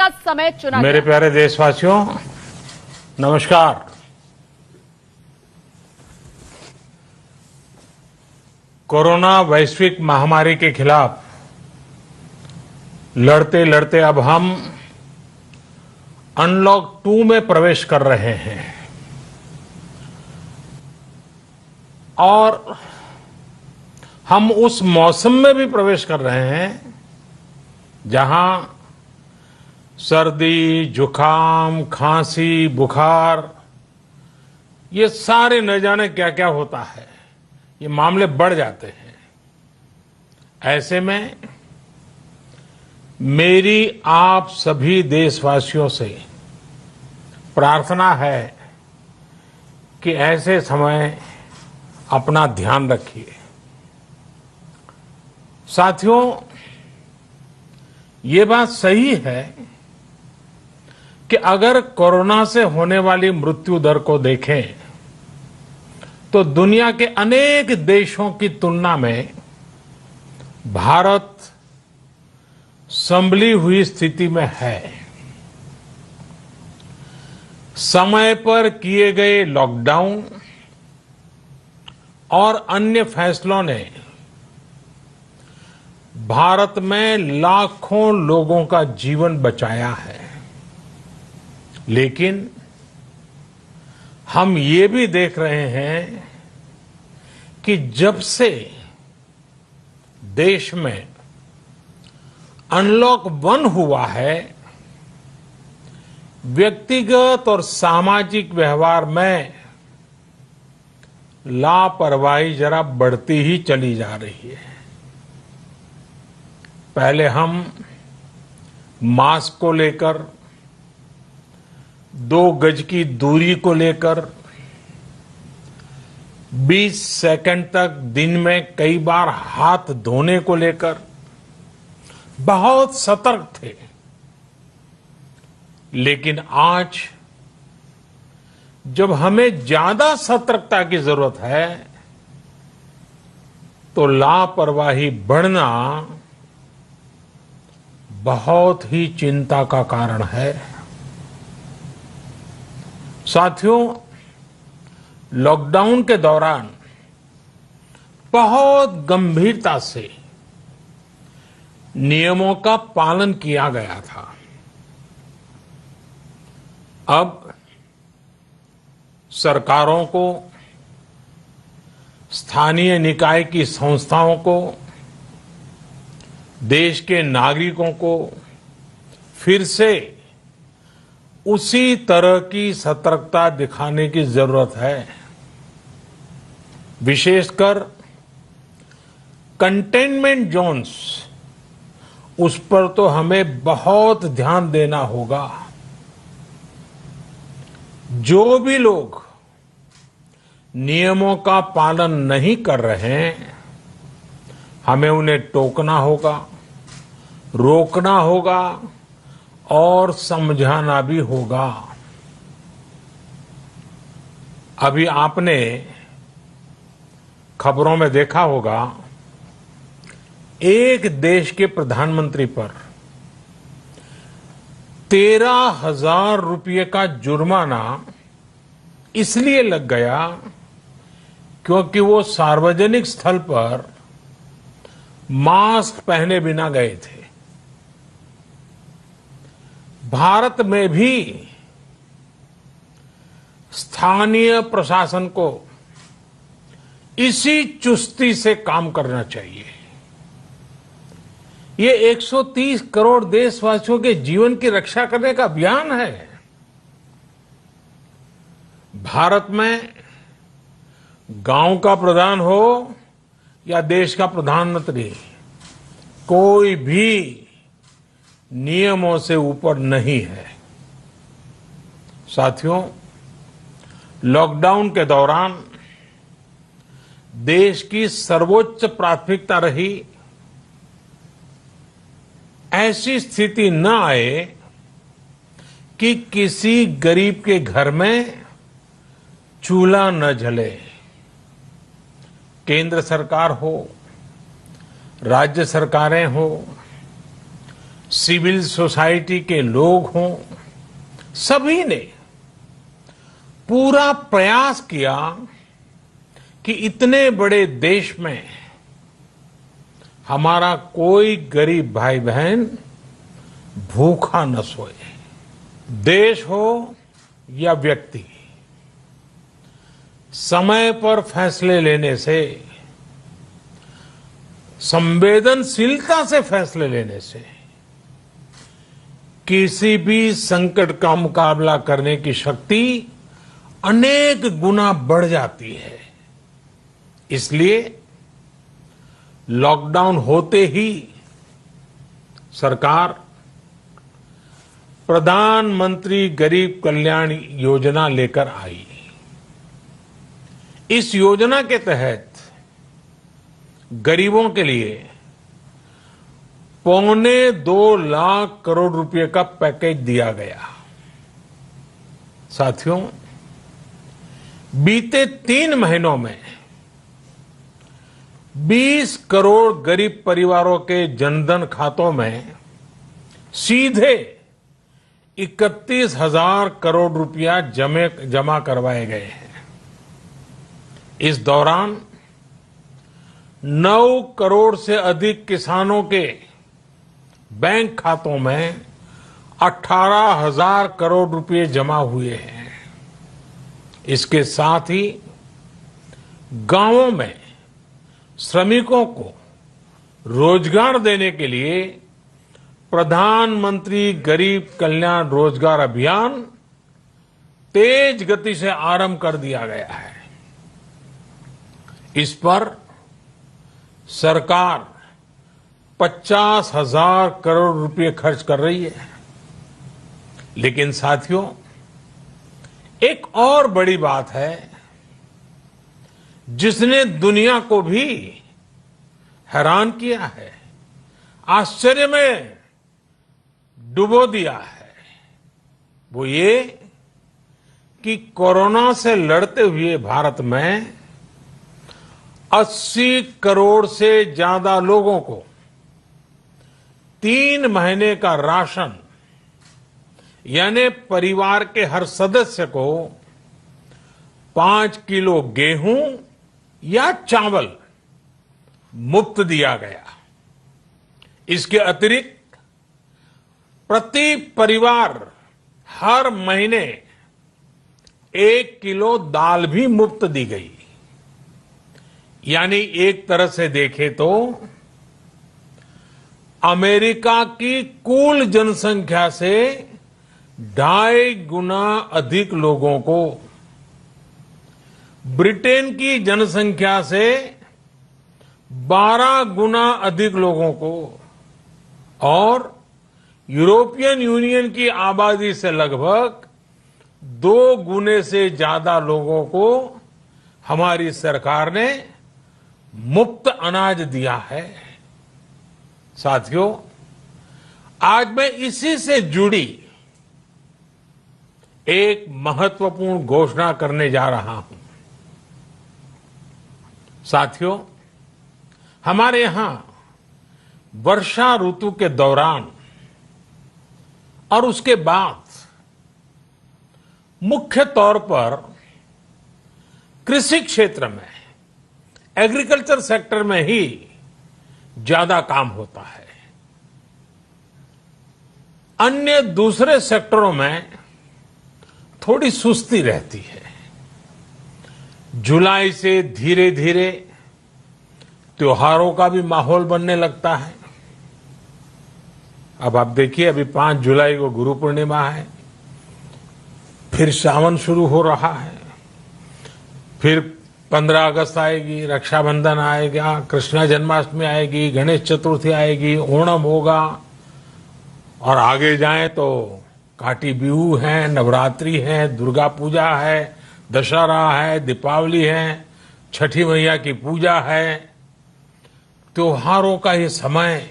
का समय चुना मेरे गया। प्यारे देशवासियों, नमस्कार। कोरोना वैश्विक महामारी के खिलाफ लड़ते लड़ते अब हम अनलॉक 2 में प्रवेश कर रहे हैं और हम उस मौसम में भी प्रवेश कर रहे हैं जहां सर्दी, जुकाम, खांसी, बुखार ये सारे न जाने क्या क्या होता है, ये मामले बढ़ जाते हैं। ऐसे में मेरी आप सभी देशवासियों से प्रार्थना है कि ऐसे समय अपना ध्यान रखिए। साथियों, ये बात सही है कि अगर कोरोना से होने वाली मृत्यु दर को देखें तो दुनिया के अनेक देशों की तुलना में भारत संभली हुई स्थिति में है। समय पर किए गए लॉकडाउन और अन्य फैसलों ने भारत में लाखों लोगों का जीवन बचाया है, लेकिन हम ये भी देख रहे हैं कि जब से देश में अनलॉक 1 हुआ है, व्यक्तिगत और सामाजिक व्यवहार में लापरवाही जरा बढ़ती ही चली जा रही है। पहले हम मास्क को लेकर, 2 गज की दूरी को लेकर 20 सेकंड तक दिन में कई बार हाथ धोने को लेकर बहुत सतर्क थे, लेकिन आज जब हमें ज्यादा सतर्कता की जरूरत है तो लापरवाही बढ़ना बहुत ही चिंता का कारण है। साथियों, लॉकडाउन के दौरान बहुत गंभीरता से नियमों का पालन किया गया था। अब सरकारों को, स्थानीय निकाय की संस्थाओं को, देश के नागरिकों को फिर से उसी तरह की सतर्कता दिखाने की जरूरत है। विशेषकर कंटेनमेंट जोन्स, उस पर तो हमें बहुत ध्यान देना होगा। जो भी लोग नियमों का पालन नहीं कर रहे हैं, हमें उन्हें टोकना होगा, रोकना होगा और समझाना भी होगा। अभी आपने खबरों में देखा होगा, एक देश के प्रधानमंत्री पर 13,000 रुपये का जुर्माना इसलिए लग गया क्योंकि वो सार्वजनिक स्थल पर मास्क पहने बिना गए थे। भारत में भी स्थानीय प्रशासन को इसी चुस्ती से काम करना चाहिए। ये 130 करोड़ देशवासियों के जीवन की रक्षा करने का अभियान है। भारत में गांव का प्रधान हो या देश का प्रधानमंत्री, कोई भी नियमों से ऊपर नहीं है। साथियों, लॉकडाउन के दौरान देश की सर्वोच्च प्राथमिकता रही ऐसी स्थिति न आए कि किसी गरीब के घर में चूल्हा न जले। केंद्र सरकार हो, राज्य सरकारें हो, सिविल सोसाइटी के लोग हों, सभी ने पूरा प्रयास किया कि इतने बड़े देश में हमारा कोई गरीब भाई बहन भूखा न सोए। देश हो या व्यक्ति, समय पर फैसले लेने से, संवेदनशीलता से फैसले लेने से किसी भी संकट का मुकाबला करने की शक्ति अनेक गुना बढ़ जाती है। इसलिए लॉकडाउन होते ही सरकार प्रधानमंत्री गरीब कल्याण योजना लेकर आई। इस योजना के तहत गरीबों के लिए 2.25 लाख करोड़ रुपए का पैकेज दिया गया। साथियों, बीते 3 महीनों में 20 करोड़ गरीब परिवारों के जनधन खातों में सीधे 31,000 करोड़ रुपया जमा करवाए गए हैं। इस दौरान 9 करोड़ से अधिक किसानों के बैंक खातों में 18,000 करोड़ रुपए जमा हुए हैं। इसके साथ ही गांवों में श्रमिकों को रोजगार देने के लिए प्रधानमंत्री गरीब कल्याण रोजगार अभियान तेज गति से आरंभ कर दिया गया है। इस पर सरकार 50,000 करोड़ रुपए खर्च कर रही है। लेकिन साथियों, एक और बड़ी बात है जिसने दुनिया को भी हैरान किया है, आश्चर्य में डुबो दिया है। वो ये कि कोरोना से लड़ते हुए भारत में 80 करोड़ से ज्यादा लोगों को 3 महीने का राशन, यानी परिवार के हर सदस्य को 5 किलो गेहूं या चावल मुफ्त दिया गया। इसके अतिरिक्त प्रति परिवार हर महीने 1 किलो दाल भी मुफ्त दी गई। यानी एक तरह से देखें तो अमेरिका की कुल जनसंख्या से 2.5 गुना अधिक लोगों को, ब्रिटेन की जनसंख्या से 12 गुना अधिक लोगों को और यूरोपियन यूनियन की आबादी से लगभग 2 गुने से ज्यादा लोगों को हमारी सरकार ने मुफ्त अनाज दिया है। साथियों, आज मैं इसी से जुड़ी एक महत्वपूर्ण घोषणा करने जा रहा हूं। साथियों, हमारे यहां वर्षा ऋतु के दौरान और उसके बाद मुख्य तौर पर कृषि क्षेत्र में, एग्रीकल्चर सेक्टर में ही ज्यादा काम होता है। अन्य दूसरे सेक्टरों में थोड़ी सुस्ती रहती है। जुलाई से धीरे धीरे त्योहारों का भी माहौल बनने लगता है। अब आप देखिए, अभी 5 जुलाई को गुरु पूर्णिमा है, फिर सावन शुरू हो रहा है, फिर 15 अगस्त आएगी, रक्षाबंधन आएगा, कृष्ण जन्माष्टमी आएगी, गणेश चतुर्थी आएगी, ओणम होगा और आगे जाएं तो काटी बिहू है, नवरात्रि है, दुर्गा पूजा है, दशहरा है, दीपावली है, छठी मैया की पूजा है। त्योहारों का ये समय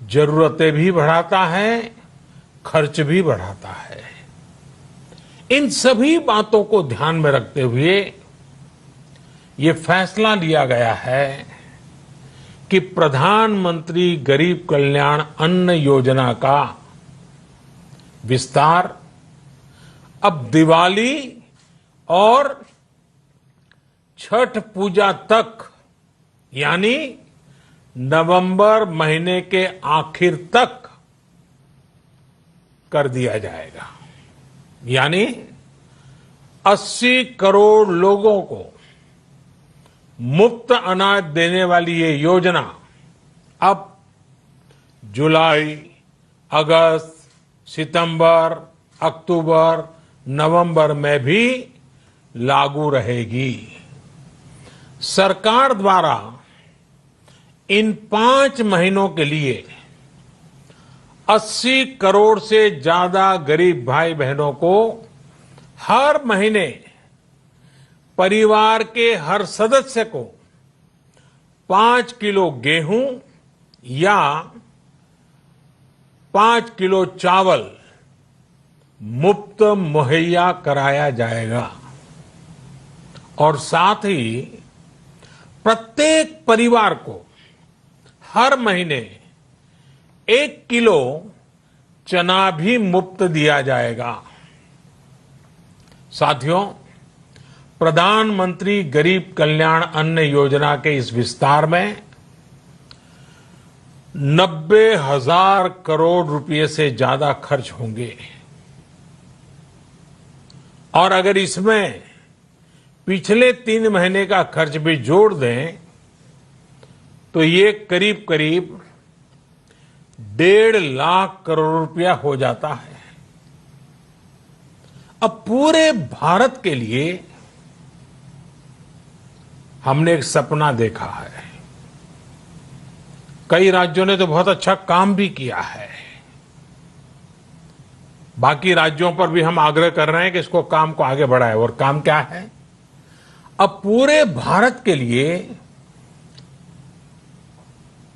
जरूरतें भी बढ़ाता है, खर्च भी बढ़ाता है। इन सभी बातों को ध्यान में रखते हुए ये फैसला लिया गया है कि प्रधानमंत्री गरीब कल्याण अन्न योजना का विस्तार अब दिवाली और छठ पूजा तक यानी नवंबर महीने के आखिर तक कर दिया जाएगा। यानी 80 करोड़ लोगों को मुफ्त अनाज देने वाली ये योजना अब जुलाई, अगस्त, सितंबर, अक्टूबर, नवंबर में भी लागू रहेगी। सरकार द्वारा इन 5 महीनों के लिए 80 करोड़ से ज्यादा गरीब भाई बहनों को हर महीने परिवार के हर सदस्य को 5 किलो गेहूं या 5 किलो चावल मुफ्त मुहैया कराया जाएगा और साथ ही प्रत्येक परिवार को हर महीने 1 किलो चना भी मुफ्त दिया जाएगा। साथियों, प्रधानमंत्री गरीब कल्याण अन्न योजना के इस विस्तार में 90,000 करोड़ रुपए से ज्यादा खर्च होंगे और अगर इसमें पिछले 3 महीने का खर्च भी जोड़ दें तो ये करीब करीब 1.5 लाख करोड़ रुपया हो जाता है। अब पूरे भारत के लिए हमने एक सपना देखा है। कई राज्यों ने तो बहुत अच्छा काम भी किया है। बाकी राज्यों पर भी हम आग्रह कर रहे हैं कि इसको काम को आगे बढ़ाएं। और काम क्या है? अब पूरे भारत के लिए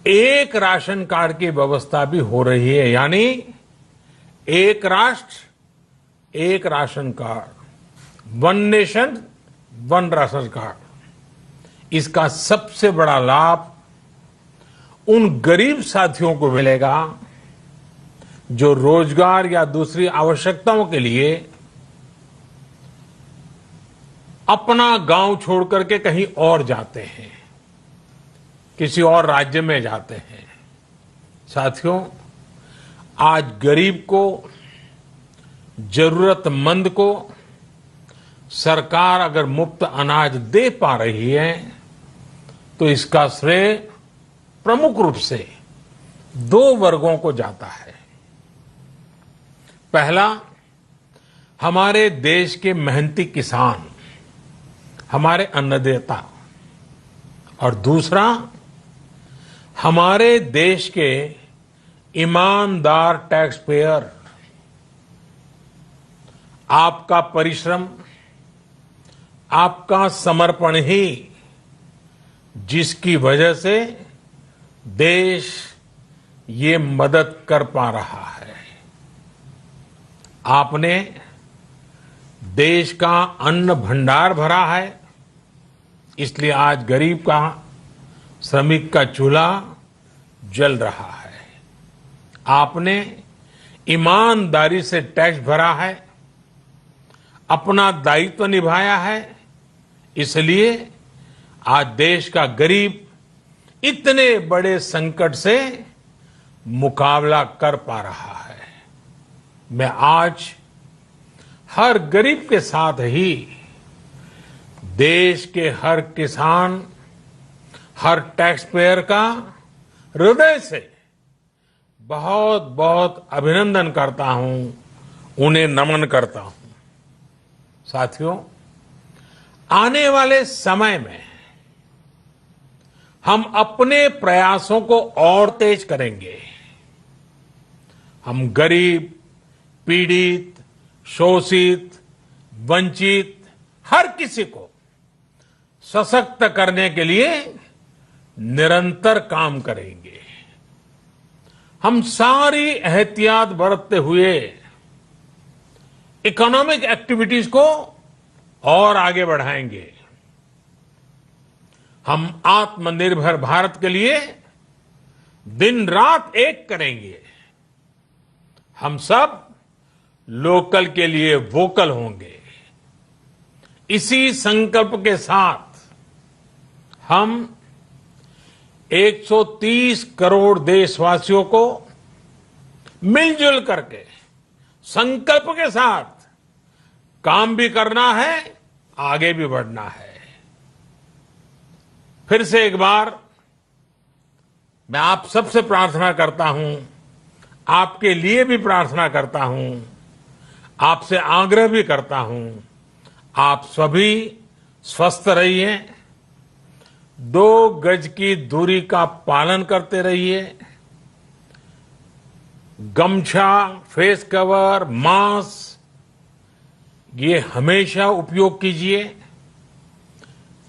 एक राशन कार्ड की व्यवस्था भी हो रही है, यानी एक राष्ट्र एक ration card, one nation one ration card. इसका सबसे बड़ा लाभ उन गरीब साथियों को मिलेगा जो रोजगार या दूसरी आवश्यकताओं के लिए अपना गांव छोड़ करके कहीं और जाते हैं, किसी और राज्य में जाते हैं। साथियों, आज गरीब को, जरूरतमंद को सरकार अगर मुफ्त अनाज दे पा रही है तो इसका श्रेय प्रमुख रूप से 2 वर्गों को जाता है। पहला, हमारे देश के मेहनती किसान, हमारे अन्नदाता, और दूसरा हमारे देश के ईमानदार टैक्स पेयर। आपका परिश्रम, आपका समर्पण ही जिसकी वजह से देश ये मदद कर पा रहा है। आपने देश का अन्न भंडार भरा है, इसलिए आज गरीब का, श्रमिक का चूल्हा जल रहा है। आपने ईमानदारी से टैक्स भरा है, अपना दायित्व निभाया है, इसलिए आज देश का गरीब इतने बड़े संकट से मुकाबला कर पा रहा है। मैं आज हर गरीब के साथ ही देश के हर किसान, हर टैक्स पेयर का हृदय से बहुत बहुत अभिनंदन करता हूं, उन्हें नमन करता हूं। साथियों, आने वाले समय में हम अपने प्रयासों को और तेज करेंगे। हम गरीब, पीड़ित, शोषित, वंचित हर किसी को सशक्त करने के लिए निरंतर काम करेंगे। हम सारी एहतियात बरतते हुए इकोनॉमिक एक्टिविटीज को और आगे बढ़ाएंगे। हम आत्मनिर्भर भारत के लिए दिन रात एक करेंगे। हम सब लोकल के लिए वोकल होंगे। इसी संकल्प के साथ हम 130 करोड़ देशवासियों को मिलजुल करके संकल्प के साथ काम भी करना है, आगे भी बढ़ना है। फिर से एक बार मैं आप सबसे प्रार्थना करता हूं, आपके लिए भी प्रार्थना करता हूं, आपसे आग्रह भी करता हूं, आप सभी स्वस्थ रहिए, 2 गज की दूरी का पालन करते रहिए, गमछा, फेस कवर, मास्क ये हमेशा उपयोग कीजिए।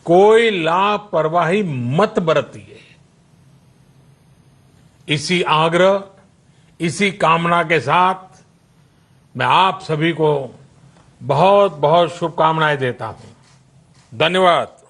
कोई लापरवाही मत बरतिए। इसी आग्रह, इसी कामना के साथ मैं आप सभी को बहुत बहुत शुभकामनाएं देता हूं। धन्यवाद।